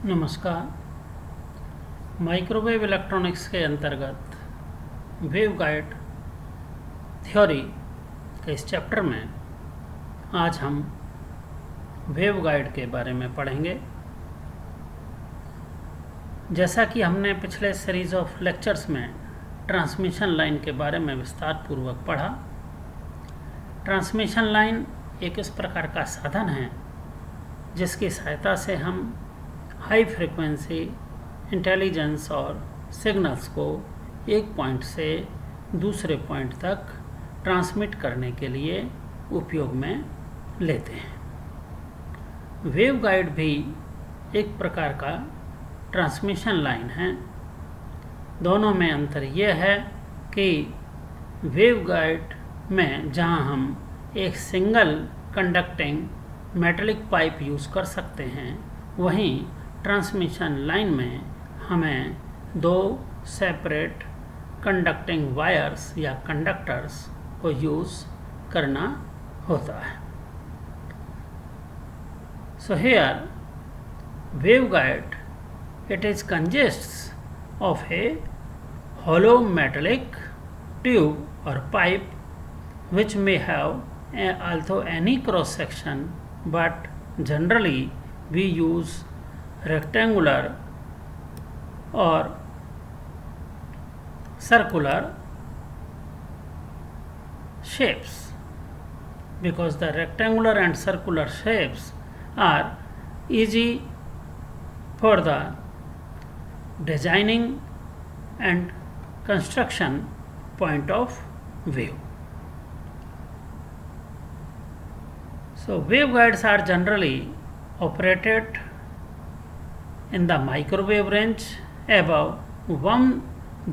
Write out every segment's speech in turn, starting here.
नमस्कार। Microwave electronics के अंतर्गत वेव गाइड थ्योरी के इस चैप्टर में आज हम वेव गाइड के बारे में पढ़ेंगे। जैसा कि हमने पिछले सीरीज ऑफ लेक्चर्स में ट्रांसमिशन लाइन के बारे में विस्तार पूर्वक पढ़ा। ट्रांसमिशन लाइन एक इस प्रकार का साधन है जिसकी सहायता से हम हाई फ्रिक्वेंसी इंटेलिजेंस और सिग्नल्स को एक पॉइंट से दूसरे पॉइंट तक ट्रांसमिट करने के लिए उपयोग में लेते हैं। वेव गाइड भी एक प्रकार का ट्रांसमिशन लाइन है। दोनों में अंतर यह है कि वेव गाइड में जहां हम एक single conducting metallic pipe use कर सकते हैं, वहीं ट्रांसमिशन लाइन में हमें दो सेपरेट कंडक्टिंग वायर्स या कंडक्टर्स को यूज़ करना होता है। So here wave guide it is consists of a hollow metallic tube or pipe which may have also any cross section, but generally we use rectangular or circular shapes, because the rectangular and circular shapes are easy for the designing and construction point of view. So wave guides are generally operated in the microwave range above 1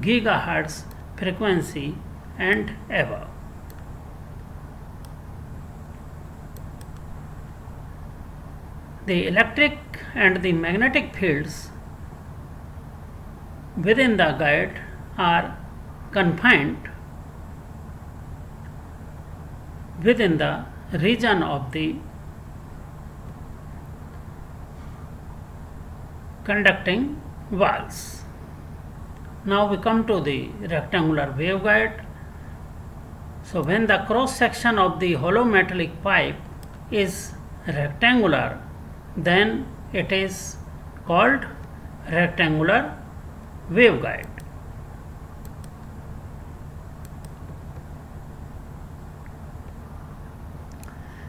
gigahertz frequency and above. The electric and the magnetic fields within the guide are confined within the region of the conducting walls. Now we come to the rectangular waveguide. So when the cross section of the hollow metallic pipe is rectangular, then it is called rectangular waveguide.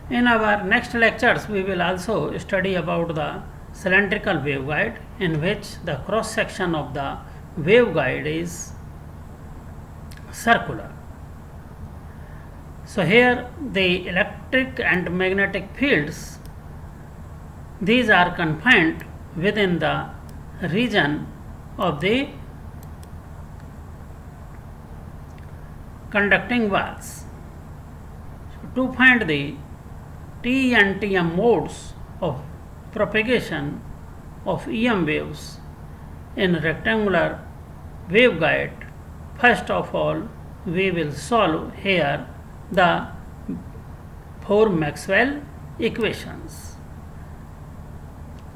In our next lectures we will also study about the cylindrical waveguide, in which the cross section of the waveguide is circular. So here the electric and magnetic fields, these are confined within the region of the conducting walls. So to find the T and TM modes of propagation of EM waves in rectangular waveguide, first of all we will solve here the 4 Maxwell equations.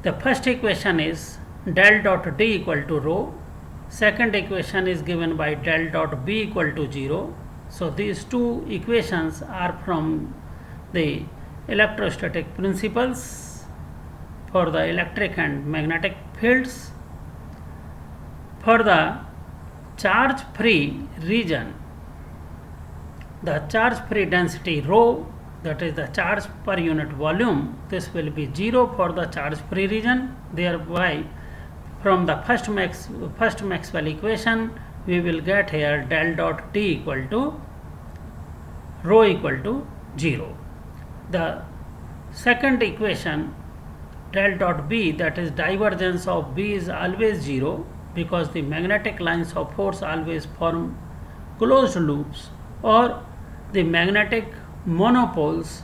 The first equation is del dot D equal to rho. Second equation is given by del dot B equal to 0. So these two equations are from the electrostatic principles for the electric and magnetic fields. For the charge free region, the charge free density rho, that is the charge per unit volume, this will be 0 for the charge free region. Thereby from the first Maxwell equation we will get here del dot T equal to rho equal to 0. The second equation del dot B, that is divergence of B, is always 0, because the magnetic lines of force always form closed loops, or the magnetic monopoles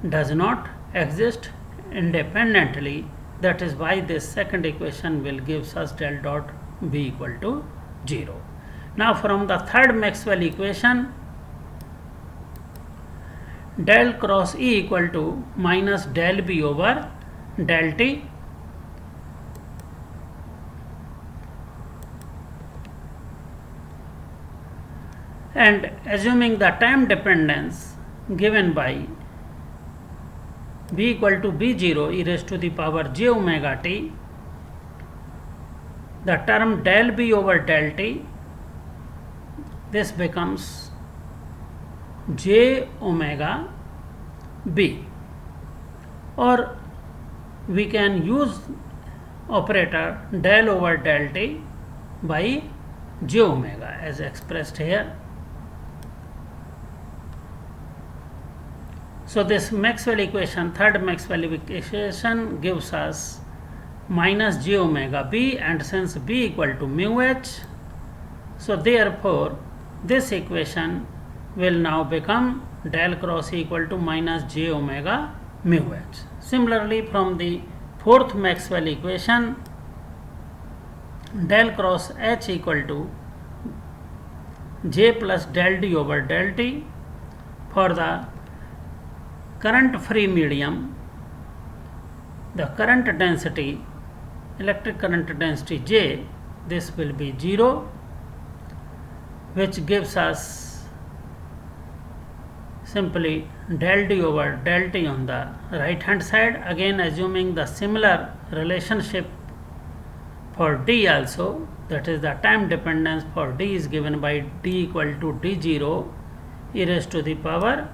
does not exist independently. That is why this second equation will give us del dot B equal to 0. Now from the third Maxwell equation, del cross E equal to minus del B over del T. and assuming the time dependence given by b equal to b0 e raised to the power j omega t, the term del b over del t, this becomes j omega b, or we can use operator del over del t by j omega as expressed here. So this Maxwell equation, third Maxwell equation, gives us minus j omega b, and since b equal to mu h, so therefore this equation will now become del cross E equal to minus j omega mu h. Similarly, from the fourth Maxwell equation, del cross H equal to j plus del d over del t. For the current free medium, the current density, electric current density J, this will be 0, which gives us simply del d over del t on the right hand side, again assuming the similar relationship for d also, that is the time dependence for d is given by d equal to d0 e raised to the power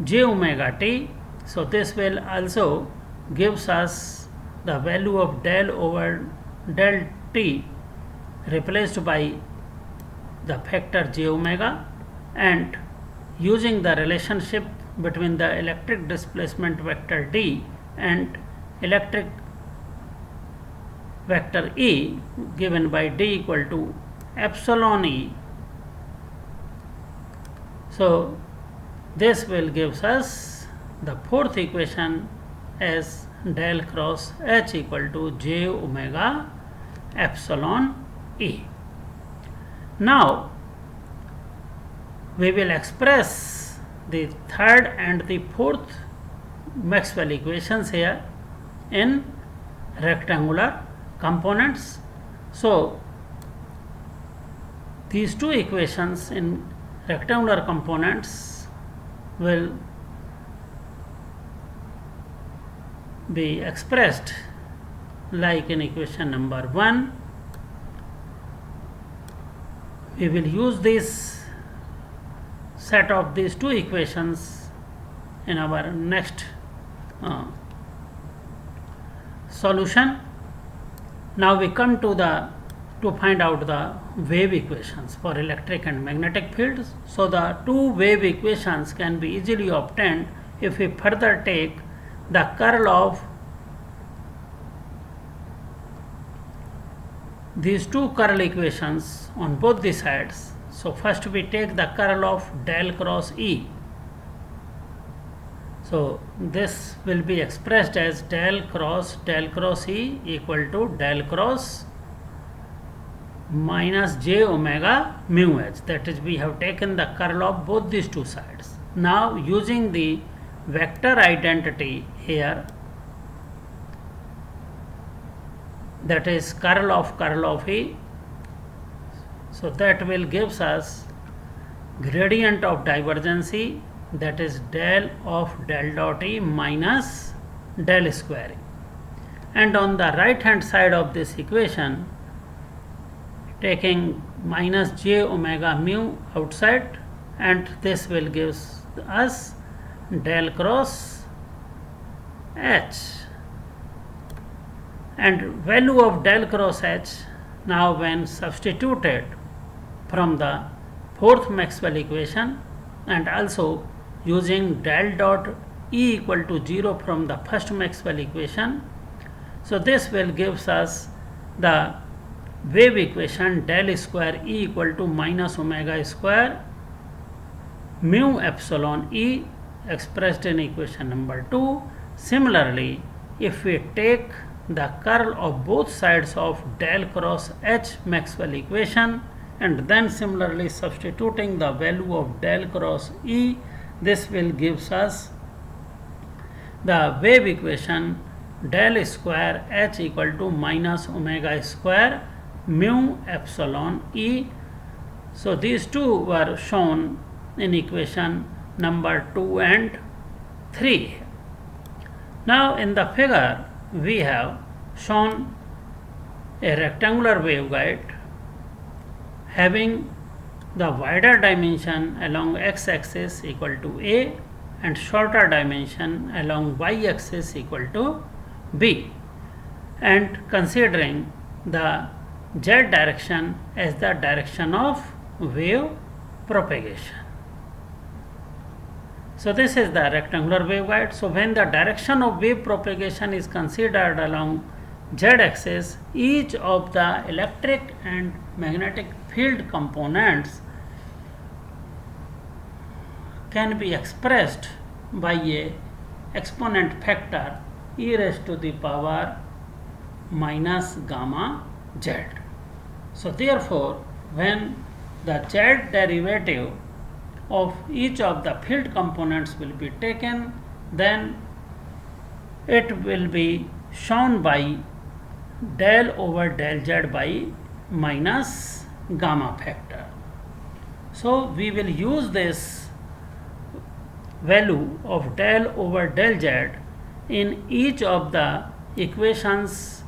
j omega t. So this will also gives us the value of del over del t replaced by the factor j omega, and using the relationship between the electric displacement vector d and electric vector E given by d equal to epsilon E. So this will gives us the fourth equation as del cross H equal to j omega epsilon E. Now we will express the third and the fourth Maxwell equations here in rectangular components. So these two equations in rectangular components will be expressed like in equation number 1. We will use this set of these two equations in our next solution. Now we come to find out the wave equations for electric and magnetic fields. So the two wave equations can be easily obtained if we further take the curl of these two curl equations on both the sides. So first we take the curl of del cross E. So this will be expressed as del cross E equal to del cross minus j omega mu h. That is, we have taken the curl of both these two sides. Now using the vector identity here, that is curl of E, so that will gives us gradient of divergence E, that is del of del dot E minus del square E. And on the right hand side of this equation, taking minus j omega mu outside, and this will gives us del cross H, and value of del cross H now when substituted from the fourth Maxwell equation and also using del dot E equal to 0 from the first Maxwell equation, so this will gives us the wave equation del square E equal to minus omega square mu epsilon E expressed in equation number 2. Similarly, if we take the curl of both sides of del cross H Maxwell equation and then similarly substituting the value of del cross E, this will gives us the wave equation del square H equal to minus omega square mu epsilon E. So these two were shown in equation number 2 and 3. Now in the figure we have shown a rectangular waveguide having the wider dimension along x-axis equal to A and shorter dimension along y-axis equal to B, and considering the z direction as the direction of wave propagation. So this is the rectangular waveguide. So when the direction of wave propagation is considered along z-axis, each of the electric and magnetic field components can be expressed by a exponent factor e raised to the power minus gamma z. So therefore, when the z derivative of each of the field components will be taken, then it will be shown by del over del z by minus gamma factor. So we will use this value of del over del z in each of the equations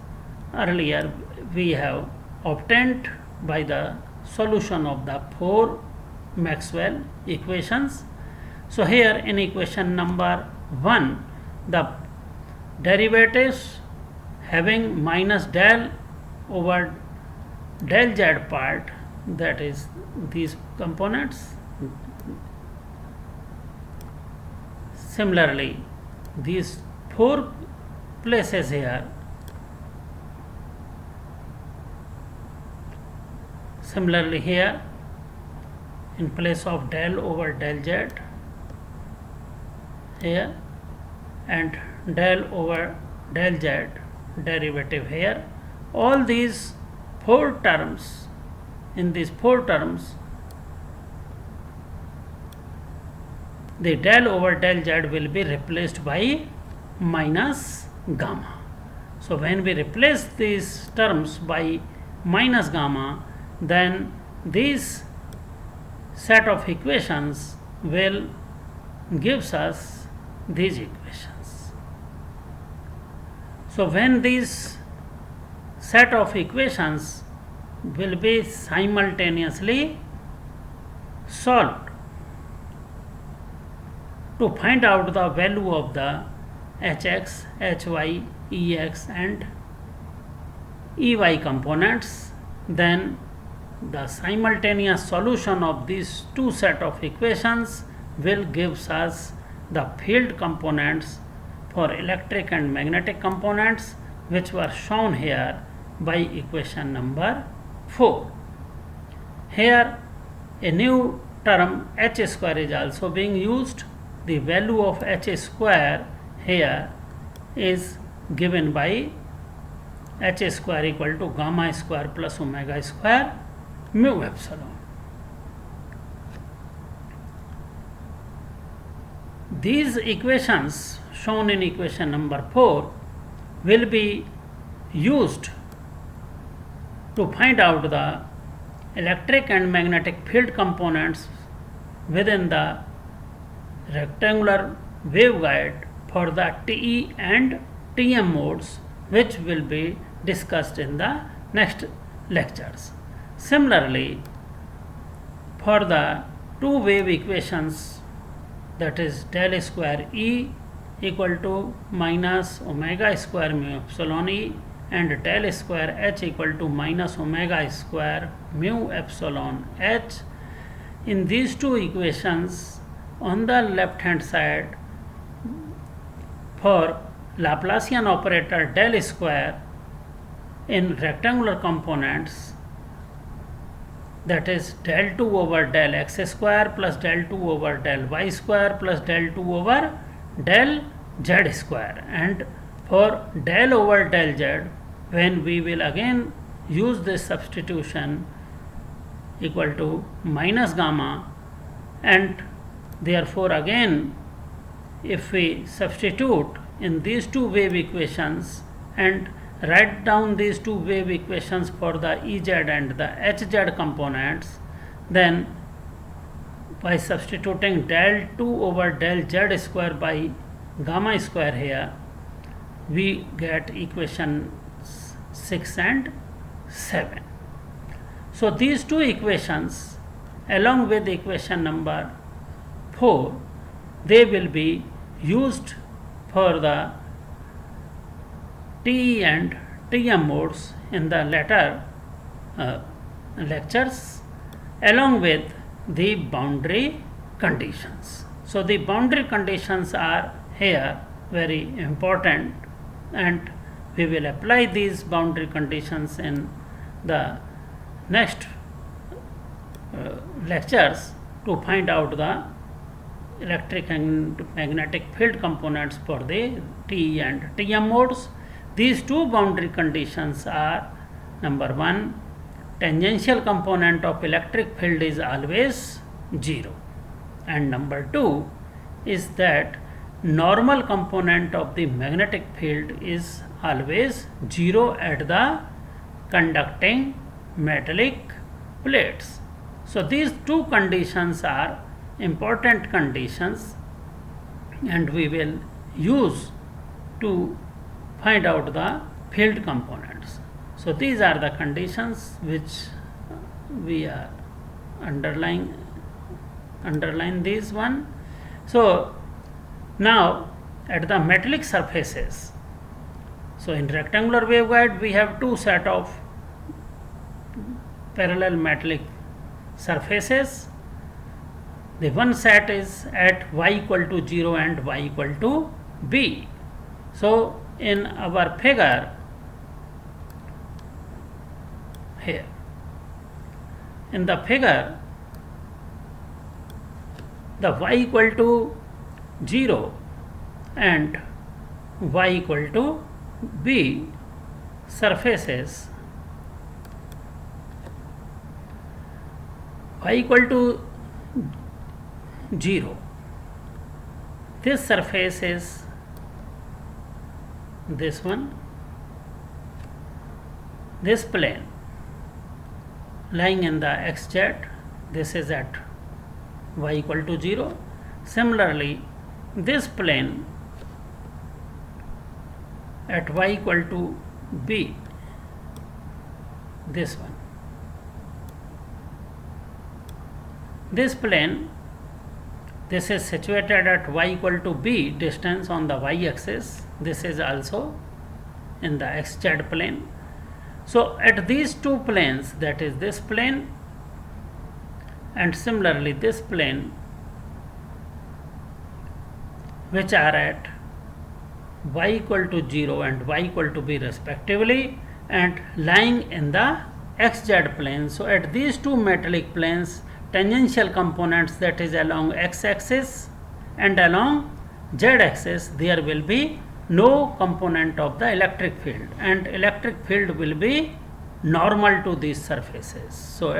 earlier we have obtained by the solution of the 4 Maxwell equations. So here in equation number 1, the derivatives having minus del over del z part, that is these components. Similarly, these 4 places here, similarly here in place of del over del z here and del over del z derivative here, all these 4 terms, in these 4 terms the del over del z will be replaced by minus gamma. So when we replace these terms by minus gamma, then this set of equations will gives us these equations. So when these set of equations will be simultaneously solved to find out the value of the hx, hy, ex and ey components, then the simultaneous solution of these 2 set of equations will gives us the field components for electric and magnetic components, which were shown here by equation number 4. Here a new term h square is also being used. The value of h square here is given by h square equal to gamma square plus omega square mu epsilon. These equations shown in equation number 4 will be used to find out the electric and magnetic field components within the rectangular waveguide for the TE and TM modes, which will be discussed in the next lectures. Similarly, for the 2 wave equations, that is del square E equal to minus omega square mu epsilon E and del square H equal to minus omega square mu epsilon H, in these 2 equations on the left hand side, for Laplacian operator del square in rectangular components, that is del 2 over del x square plus del 2 over del y square plus del 2 over del z square, and for del over del z, when we will again use this substitution equal to minus gamma, and therefore again if we substitute in these 2 wave equations and write down these 2 wave equations for the Ez and the Hz components, Then by substituting del 2 over del z square by gamma square here, we get equation 6 and 7. So these two equations along with equation number 4, they will be used for the TE and TM modes in the later lectures, along with the boundary conditions. So the boundary conditions are here very important, and we will apply these boundary conditions in the next lectures to find out the electric and magnetic field components for the TE and TM modes. These two boundary conditions are: number 1, tangential component of electric field is always 0, and number 2 is that normal component of the magnetic field is always 0 at the conducting metallic plates. So these two conditions are important conditions, and we will use to find out the field components. So these are the conditions which we are underline this one. So now at the metallic surfaces, so in rectangular waveguide we have two set of parallel metallic surfaces. The one set is at y equal to 0 and y equal to b. So in our figure here, in the figure, the y equal to 0 and y equal to b surfaces, y equal to 0, this surface is this one, this plane lying in the xz, this is at y equal to 0. Similarly, this plane at y equal to b, this one, this plane, this is situated at y equal to b distance on the y axis, this is also in the xz plane. So at these two planes, that is this plane and similarly this plane, which are at y equal to 0 and y equal to b respectively, and lying in the xz plane. So at these two metallic planes, tangential components, that is along x-axis and along z-axis, there will be no component of the electric field, and electric field will be normal to these surfaces. So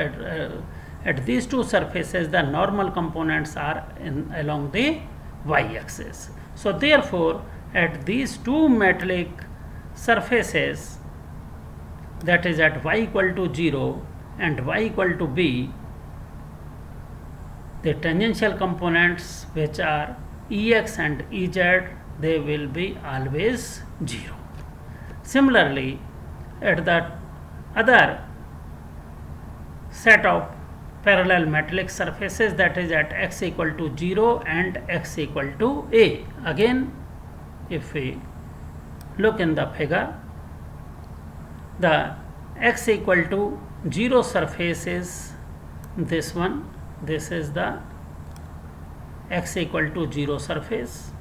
at these two surfaces, the normal components are along the y-axis. So therefore at these two metallic surfaces, that is at y equal to 0 and y equal to b, the tangential components, which are Ex and Ez, they will be always 0. Similarly, at the other set of parallel metallic surfaces, that is at x equal to 0 and x equal to a, again if we look in the figure, the x equal to 0 surface is this one, this is the x equal to 0 surface,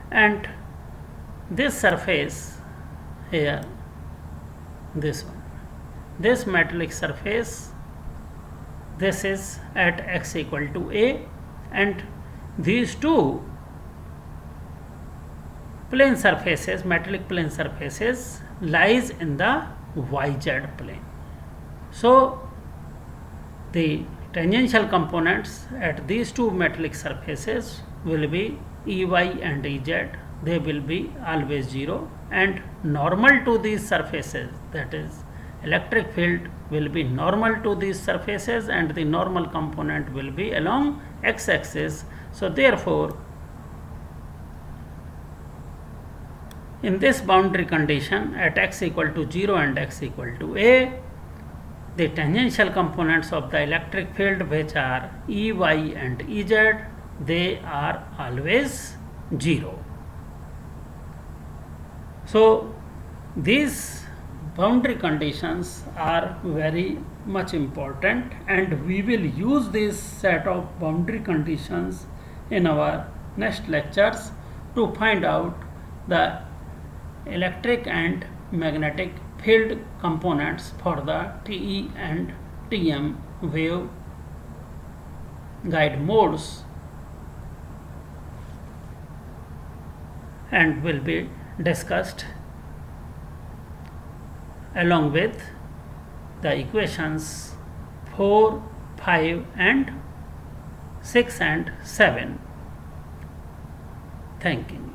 and this surface here, this one, this metallic surface, this is at x equal to a, and these two plane surfaces, metallic plane surfaces, lies in the yz plane. So the tangential components at these two metallic surfaces will be Ey and Ez, they will be always 0, and normal to these surfaces, that is electric field will be normal to these surfaces and the normal component will be along x-axis. So therefore, in this boundary condition at x equal to 0 and x equal to a, the tangential components of the electric field, which are E, Y and Ez, they are always 0. So these boundary conditions are very much important, and we will use this set of boundary conditions in our next lectures to find out the electric and magnetic field components for the TE and TM wave guide modes, and will be discussed along with the equations 4, 5 and 6 and 7. Thank you.